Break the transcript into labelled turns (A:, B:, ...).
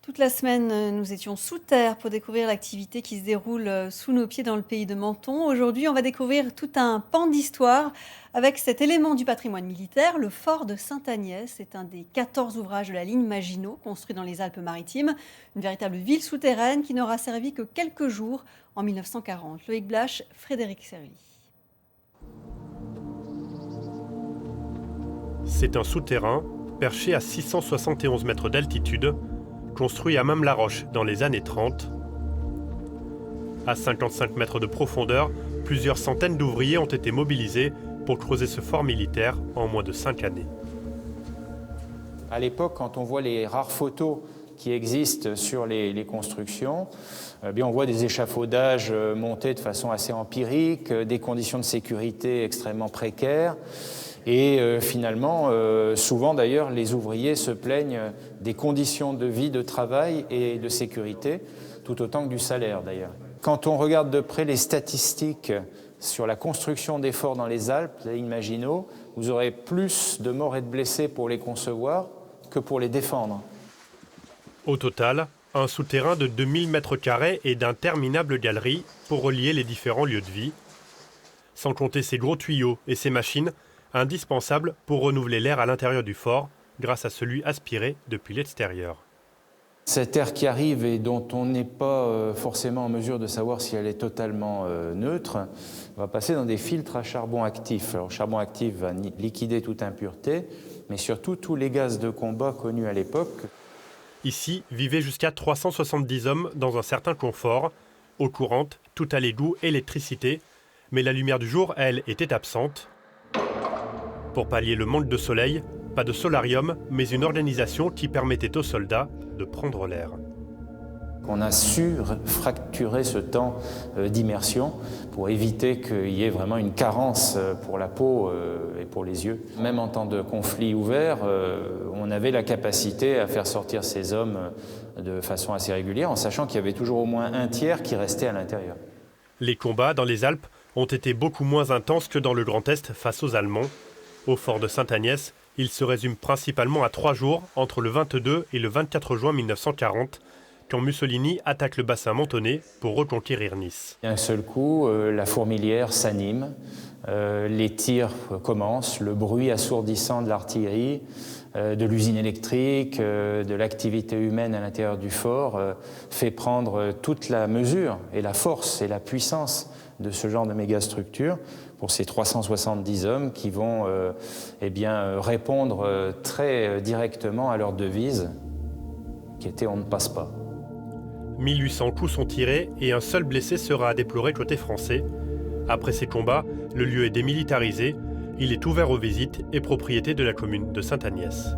A: Toute la semaine, nous étions sous terre pour découvrir l'activité qui se déroule sous nos pieds dans le pays de Menton. Aujourd'hui, on va découvrir tout un pan d'histoire avec cet élément du patrimoine militaire, le fort de Sainte-Agnès. C'est un des 14 ouvrages de la ligne Maginot, construit dans les Alpes-Maritimes. Une véritable ville souterraine qui n'aura servi que quelques jours en 1940. Loïc Blache, Frédéric Serly.
B: C'est un souterrain perché à 671 mètres d'altitude, construit à Mame-la-Roche dans les années 30. À 55 mètres de profondeur, plusieurs centaines d'ouvriers ont été mobilisés pour creuser ce fort militaire en moins de 5 années.
C: À l'époque, quand on voit les rares photos qui existent sur les constructions, on voit des échafaudages montés de façon assez empirique, des conditions de sécurité extrêmement précaires. Et finalement, souvent d'ailleurs, les ouvriers se plaignent des conditions de vie, de travail et de sécurité, tout autant que du salaire d'ailleurs. Quand on regarde de près les statistiques sur la construction des forts dans les Alpes, la ligne Maginot, vous aurez plus de morts et de blessés pour les concevoir que pour les défendre.
B: Au total, un souterrain de 2000 mètres carrés et d'interminables galeries pour relier les différents lieux de vie, sans compter ces gros tuyaux et ces machines, indispensable pour renouveler l'air à l'intérieur du fort grâce à celui aspiré depuis l'extérieur.
C: Cet air qui arrive et dont on n'est pas forcément en mesure de savoir si elle est totalement neutre, va passer dans des filtres à charbon actif. Alors, le charbon actif va liquider toute impureté, mais surtout tous les gaz de combat connus à l'époque.
B: Ici vivaient jusqu'à 370 hommes dans un certain confort, eau courante, tout à l'égout, électricité, mais la lumière du jour, elle, était absente. Pour pallier le manque de soleil, pas de solarium, mais une organisation qui permettait aux soldats de prendre l'air.
C: On a su fracturer ce temps d'immersion pour éviter qu'il y ait vraiment une carence pour la peau et pour les yeux. Même en temps de conflit ouvert, on avait la capacité à faire sortir ces hommes de façon assez régulière, en sachant qu'il y avait toujours au moins un tiers qui restait à l'intérieur.
B: Les combats dans les Alpes ont été beaucoup moins intenses que dans le Grand Est face aux Allemands. Au fort de Sainte-Agnès, il se résume principalement à 3 jours, entre le 22 et le 24 juin 1940, quand Mussolini attaque le bassin mentonais pour reconquérir Nice.
C: D'un seul coup, la fourmilière s'anime, les tirs commencent, le bruit assourdissant de l'artillerie, de l'usine électrique, de l'activité humaine à l'intérieur du fort, fait prendre toute la mesure et la force et la puissance de ce genre de mégastructure pour ces 370 hommes qui vont répondre très directement à leur devise qui était « on ne passe pas ».
B: 1800 coups sont tirés et un seul blessé sera à déplorer côté français. Après ces combats, le lieu est démilitarisé, il est ouvert aux visites et propriété de la commune de Sainte-Agnès.